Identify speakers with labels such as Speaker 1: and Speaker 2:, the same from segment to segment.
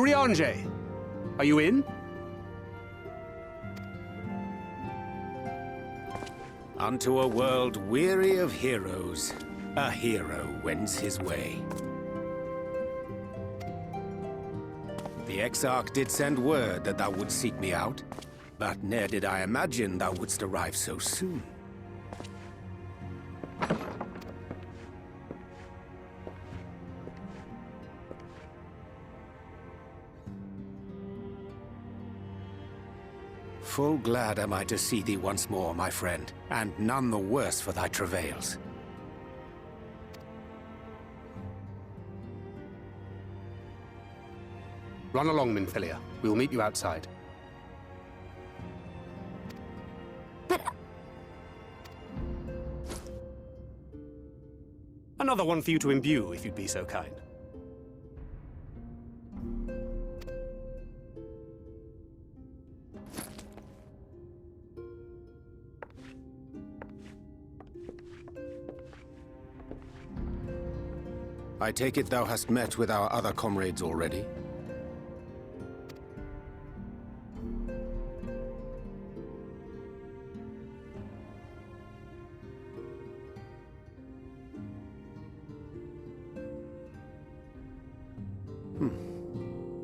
Speaker 1: Urianger, are you in?
Speaker 2: Unto a world weary of heroes, a hero wends his way. The Exarch did send word that thou wouldst seek me out, but ne'er did I imagine thou wouldst arrive so soon. Full glad am I to see thee once more, my friend, and none the worse for thy travails.
Speaker 1: Run along, Minfilia. We will meet you outside.
Speaker 3: But...
Speaker 1: Another one for you to imbue, if you'd be so kind.
Speaker 2: I take it thou hast met with our other comrades already?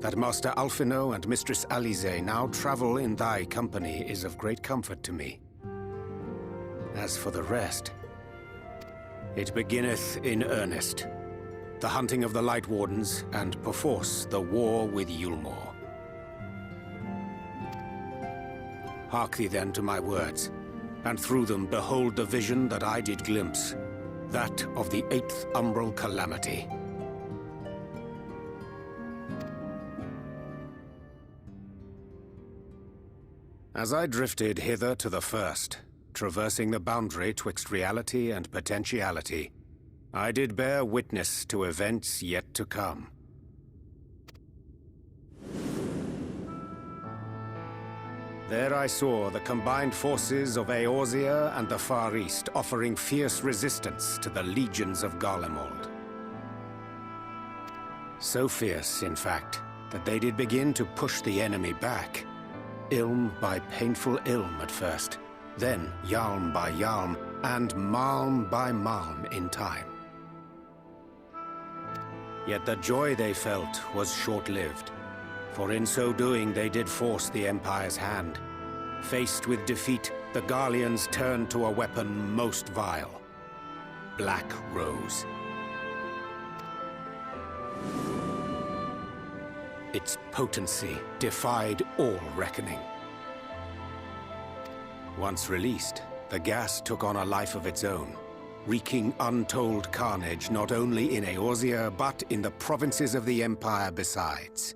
Speaker 2: That Master Alphino and Mistress Alize now travel in thy company is of great comfort to me. As for the rest, it beginneth in earnest. The hunting of the Light Wardens, and perforce the war with Yulmore. Hark thee then to my words, and through them behold the vision that I did glimpse, that of the 8th Umbral Calamity. As I drifted hither to the first, traversing the boundary twixt reality and potentiality, I did bear witness to events yet to come. There I saw the combined forces of Eorzea and the Far East offering fierce resistance to the legions of Garlemald. So fierce, in fact, that they did begin to push the enemy back. Ilm by painful ilm at first, then yalm by yalm, and malm by malm in time. Yet the joy they felt was short-lived, for in so doing they did force the Empire's hand. Faced with defeat, the Garleans turned to a weapon most vile: Black Rose. Its potency defied all reckoning. Once released, the gas took on a life of its own, wreaking untold carnage not only in Eorzea, but in the provinces of the Empire besides.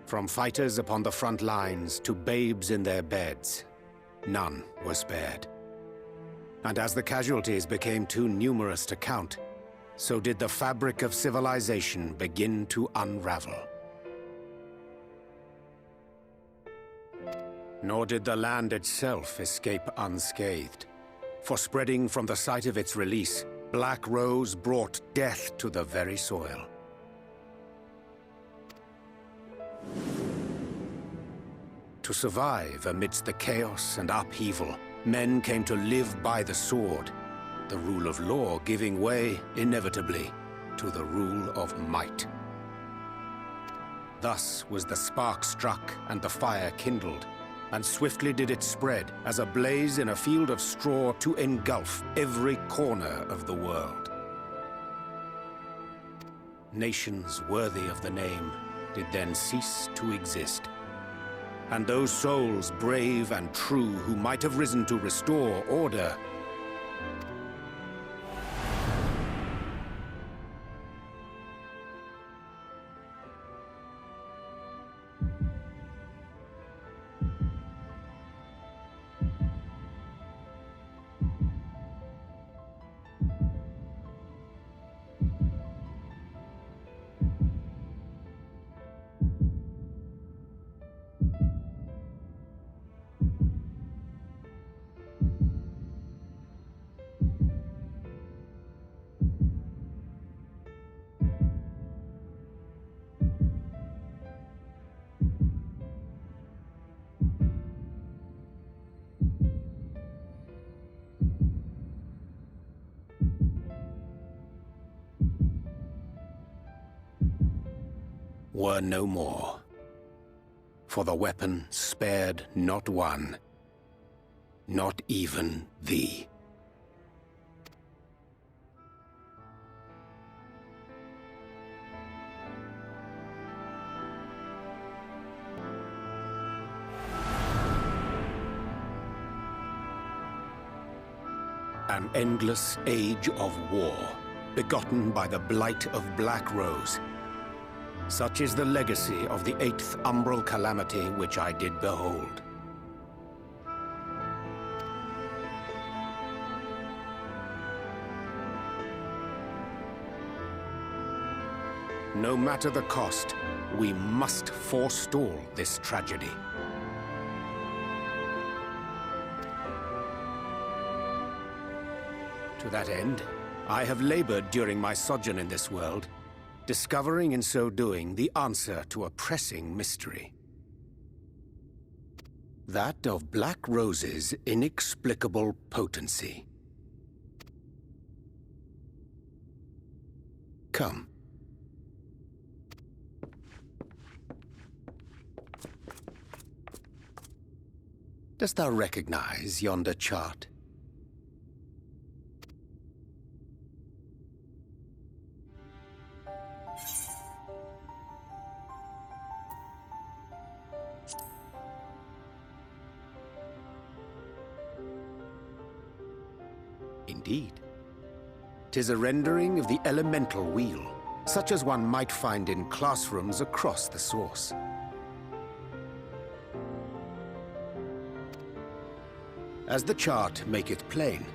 Speaker 2: From fighters upon the front lines to babes in their beds, none were spared. And as the casualties became too numerous to count, so did the fabric of civilization begin to unravel. Nor did the land itself escape unscathed, for spreading from the site of its release, Black Rose brought death to the very soil. To survive amidst the chaos and upheaval, men came to live by the sword, the rule of law giving way, inevitably, to the rule of might. Thus was the spark struck and the fire kindled, and swiftly did it spread as a blaze in a field of straw to engulf every corner of the world. Nations worthy of the name did then cease to exist. And those souls brave and true who might have risen to restore order were no more. For the weapon spared not one, not even thee. An endless age of war, begotten by the blight of Black Rose. Such is the legacy of the 8th umbral calamity which I did behold. No matter the cost, we must forestall this tragedy. To that end, I have labored during my sojourn in this world, discovering in so doing the answer to a pressing mystery. That of Black Rose's inexplicable potency. Come. Dost thou recognize yonder chart? Indeed. 'Tis a rendering of the elemental wheel, such as one might find in classrooms across the source. As the chart maketh plain,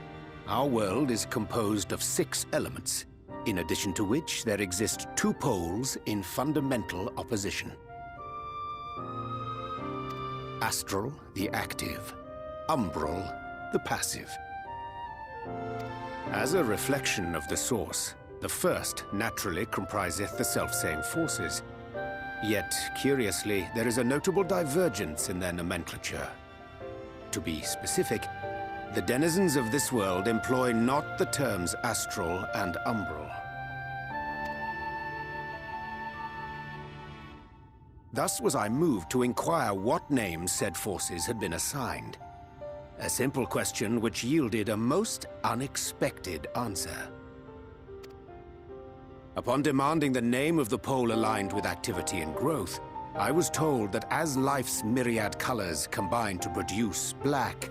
Speaker 2: our world is composed of 6 elements, in addition to which there exist 2 poles in fundamental opposition. Astral, the active; umbral, the passive. As a reflection of the source, the first naturally compriseth the selfsame forces. Yet, curiously, there is a notable divergence in their nomenclature. To be specific, the denizens of this world employ not the terms astral and umbral. Thus was I moved to inquire what names said forces had been assigned. A simple question which yielded a most unexpected answer. Upon demanding the name of the pole aligned with activity and growth, I was told that as life's myriad colors combine to produce black,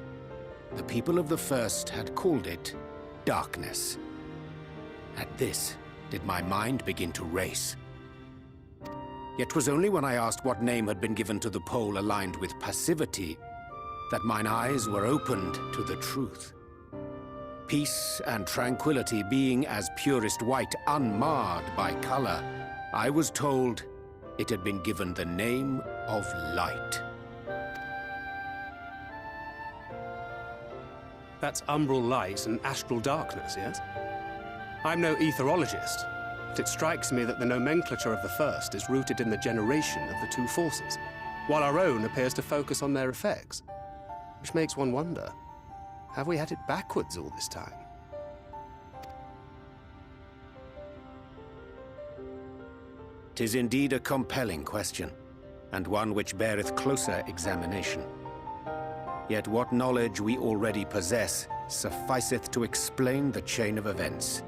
Speaker 2: the people of the first had called it darkness. At this, did my mind begin to race. Yet 'twas only when I asked what name had been given to the pole aligned with passivity that mine eyes were opened to the truth. Peace and tranquility being as purest white, unmarred by color, I was told it had been given the name of light.
Speaker 1: That's umbral light and astral darkness, yes? I'm no etherologist, but it strikes me that the nomenclature of the first is rooted in the generation of the 2 forces, while our own appears to focus on their effects. Which makes one wonder, have we had it backwards all this time?
Speaker 2: "'Tis indeed a compelling question, and one which beareth closer examination. Yet what knowledge we already possess sufficeth to explain the chain of events.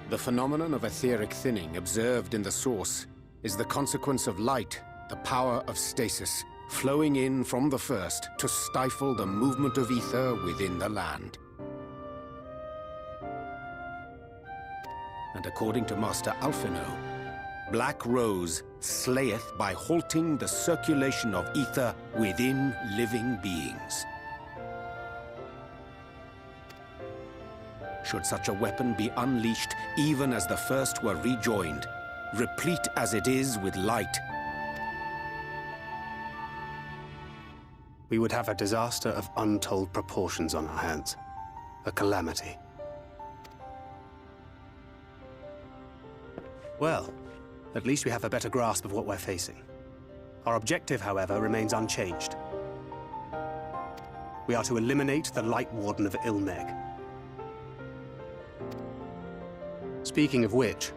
Speaker 2: The phenomenon of etheric thinning observed in the source is the consequence of light, the power of stasis, flowing in from the first to stifle the movement of ether within the land. And according to Master Alphino, Black Rose slayeth by halting the circulation of ether within living beings. Should such a weapon be unleashed even as the first were rejoined, replete as it is with light,
Speaker 1: we would have a disaster of untold proportions on our hands. A calamity. Well, at least we have a better grasp of what we're facing. Our objective, however, remains unchanged. We are to eliminate the Light Warden of Ilmeg. Speaking of which,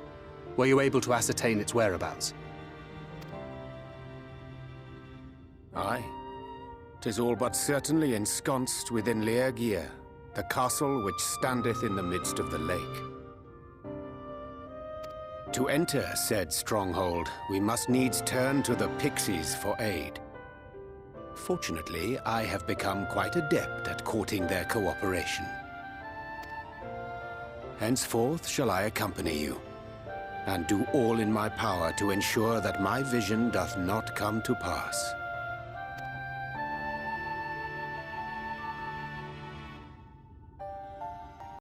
Speaker 1: were you able to ascertain its whereabouts?
Speaker 2: Aye. 'Tis all but certainly ensconced within Urianger, the castle which standeth in the midst of the lake. To enter said stronghold, we must needs turn to the pixies for aid. Fortunately, I have become quite adept at courting their cooperation. Henceforth shall I accompany you, and do all in my power to ensure that my vision doth not come to pass.